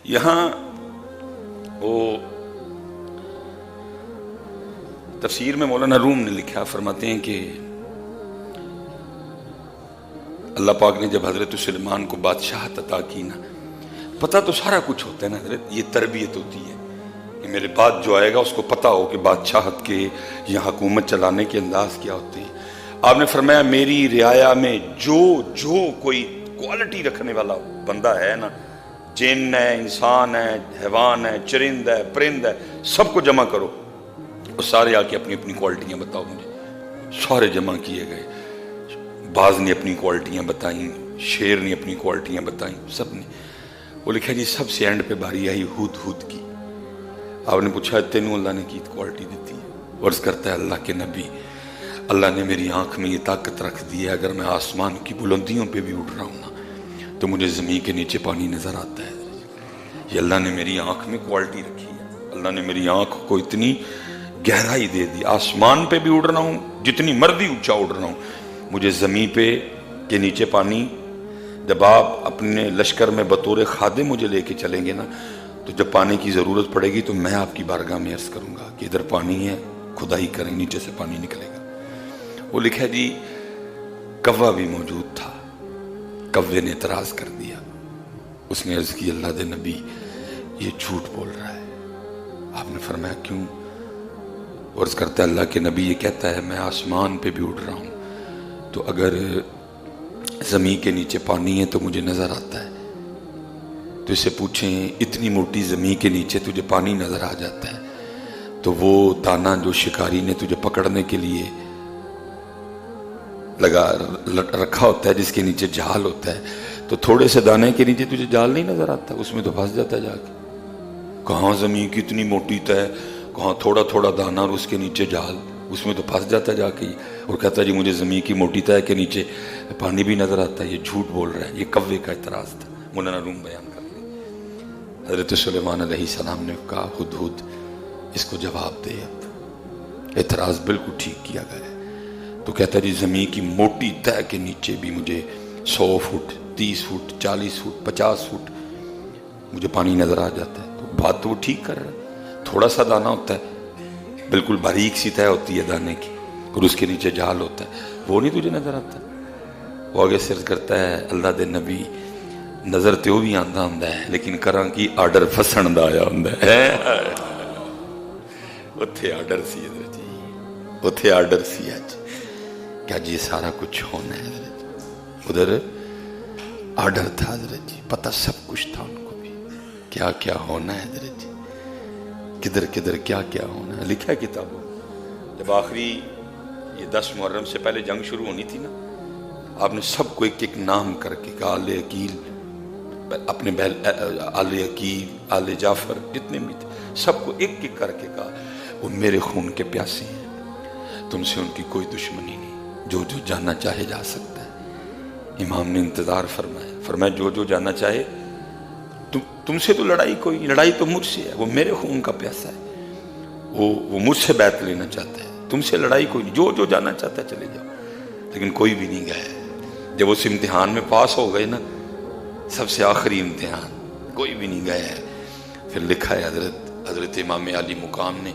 یہاں وہ تفسیر میں مولانا روم نے لکھا، فرماتے ہیں کہ اللہ پاک نے جب حضرت سلیمان کو بادشاہت عطا کی نا، پتہ تو سارا کچھ ہوتا ہے نا حضرت، یہ تربیت ہوتی ہے کہ میرے بعد جو آئے گا اس کو پتہ ہو کہ بادشاہت کے یا حکومت چلانے کے انداز کیا ہوتے ہیں۔ آپ نے فرمایا میری رعایا میں جو کوئی کوالٹی رکھنے والا بندہ ہے نا، جن ہے، انسان ہے، حیوان ہے، چرند ہے، پرند ہے، سب کو جمع کرو اور سارے آ کے اپنی اپنی کوالٹیاں بتاؤ مجھے۔ سارے جمع کیے گئے، باز نے اپنی کوالٹیاں بتائیں، شیر نے اپنی کوالٹیاں بتائیں، سب نے۔ وہ لکھا جی سب سے اینڈ پہ باری آئی ہود کی۔ آپ نے پوچھا تینوں اللہ نے کی کوالٹی دیتی ہے؟ عرض کرتا ہے اللہ کے نبی، اللہ نے میری آنکھ میں یہ طاقت رکھ دی ہے، اگر میں آسمان کی بلندیوں پہ بھی اٹھ رہا ہوں نا تو مجھے زمین کے نیچے پانی نظر آتا ہے۔ یہ اللہ نے میری آنکھ میں کوالٹی رکھی ہے، اللہ نے میری آنکھ کو اتنی گہرائی دے دی، آسمان پہ بھی اڑ رہا ہوں، جتنی مرضی اونچا اڑ رہا ہوں، مجھے زمین پہ کے نیچے پانی، جب آپ اپنے لشکر میں بطور خادم مجھے لے کے چلیں گے نا تو جب پانی کی ضرورت پڑے گی تو میں آپ کی بارگاہ میں عرض کروں گا کہ ادھر پانی ہے، کھدائی کریں، نیچے سے پانی نکلے گا۔ وہ لکھا جی کوا بھی موجود تھا، کوے نے اعتراض کر دیا، اس نے عرض کی اللہ دے نبی یہ جھوٹ بول رہا ہے۔ آپ نے فرمایا کیوں؟ عرض کرتا ہے اللہ کے نبی یہ کہتا ہے میں آسمان پہ بھی اڑ رہا ہوں تو اگر زمین کے نیچے پانی ہے تو مجھے نظر آتا ہے، تو اسے پوچھیں اتنی موٹی زمین کے نیچے تجھے پانی نظر آ جاتا ہے تو وہ دانہ جو شکاری نے تجھے پکڑنے کے لیے رکھا ہوتا ہے جس کے نیچے جال ہوتا ہے، تو تھوڑے سے دانے کے نیچے تجھے جال نہیں نظر آتا، اس میں تو پھنس جاتا ہے جا کے۔ کہاں زمین کی اتنی موٹی ہے، کہاں تھوڑا تھوڑا دانہ اور اس کے نیچے جال، اس میں تو پھنس جاتا ہے جا کے۔ اور کہتا ہے جی مجھے زمین کی موٹی ہے کے نیچے پانی بھی نظر آتا ہے، یہ جھوٹ بول رہا ہے۔ یہ کوے کا اعتراض تھا، مولانا روم بیان کر لیں۔ حضرت سلیمان علیہ السلام نے کہا ہدہد اس کو جواب دے، اب اعتراض بالکل ٹھیک کیا گیا ہے۔ تو کہتا ہے جی زمین کی موٹی تہ کے نیچے بھی مجھے 100 فٹ 30 فٹ 40 فٹ 50 فٹ مجھے پانی نظر آ جاتا ہے۔ تو بات تو وہ ٹھیک کر رہا ہے، تھوڑا سا دانہ ہوتا ہے، بالکل باریک سی تہ ہوتی ہے دانے کی، اور اس کے نیچے جال ہوتا ہے، وہ نہیں تجھے نظر آتا؟ وہ آگے سے عرض کرتا ہے اللہ دے نبی نظر تے وہ بھی آندا ہوندا ہے لیکن کراں کی آرڈر فسن دا آیا ہوندا ہے۔ اتھے آرڈر سی حضرت جی، اتھے آرڈر سی اج کیا جی سارا کچھ ہونا ہے حضرت جی۔ ادھر آرڈر تھا حضرت جی، پتہ سب کچھ تھا ان کو بھی کیا کیا ہونا ہے حضرت جی، کدھر کدھر کیا کیا ہونا ہے، لکھا ہے کتابوں۔ جب آخری یہ 10 محرم سے پہلے جنگ شروع ہونی تھی نا، آپ نے سب کو ایک ایک نام کر کے کہا، آل عقیل اپنے آل عقیل آل جعفر جتنے بھی تھے سب کو ایک ایک کر کے کہا وہ میرے خون کے پیاسے ہیں، تم سے ان کی کوئی دشمنی نہیں، جو جو جانا چاہے جا سکتا ہے۔ امام نے انتظار فرمایا جو جو جانا چاہے، تم سے تو لڑائی کوئی، لڑائی تو مجھ سے ہے، وہ میرے خون کا پیاسا ہے، وہ مجھ سے بیعت لینا چاہتا ہے، تم سے لڑائی کوئی نہیں، جو جو جانا چاہتا ہے چلے جاؤ۔ لیکن کوئی بھی نہیں گیا۔ جب اس امتحان میں پاس ہو گئے نا، سب سے آخری امتحان، کوئی بھی نہیں گیا ہے۔ پھر لکھا ہے حضرت امام علی مقام نے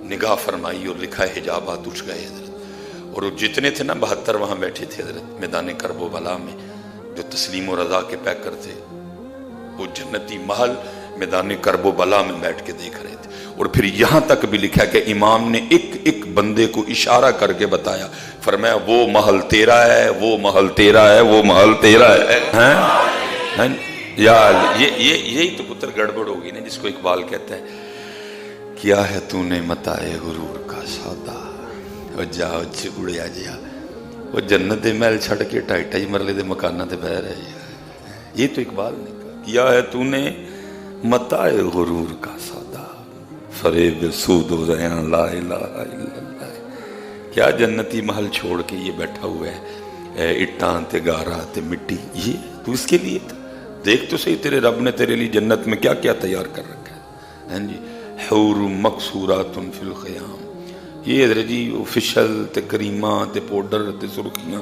نگاہ فرمائی اور لکھا ہے حجابات اٹھ گئے حضرت، اور وہ جتنے تھے نا 72 وہاں بیٹھے تھے حضرت میدان کرب و بلا میں، جو تسلیم و رضا کے پیکر تھے، وہ جنتی محل میدان کرب و بلا میں بیٹھ کے دیکھ رہے تھے۔ اور پھر یہاں تک بھی لکھا کہ امام نے ایک ایک بندے کو اشارہ کر کے بتایا، فرمایا وہ محل تیرا ہے، وہ محل تیرا ہے، وہ محل تیرا ہے۔ یا یہی تو پتر گڑبڑ ہوگی نا، جس کو اقبال کہتا ہے کیا ہے تو نے متائے غرور کا سودا، وہ جا اڑیا جیا، وہ جنت دے محل چھڑ کے 2.5 مرلے دے مکانہ تے بہ رہے۔ یہ تو اقبال نے کہا کیا ہے تو نے متائے غرور کا سودا، فریب سود و زیاں لا الہ الا اللہ۔ کیا جنتی محل چھوڑ کے یہ بیٹھا ہوا ہے، اٹاں تے گارا تے مٹی، یہ تو اس کے لیے تھا؟ دیکھ تو صحیح تیرے رب نے تیرے لیے جنت میں کیا کیا تیار کر رکھا ہے۔ ہاں جی، حور مقصورات فی الخیام، یہ حضرت جی فشل تے کریمہ تے پوڈر تے سرخیاں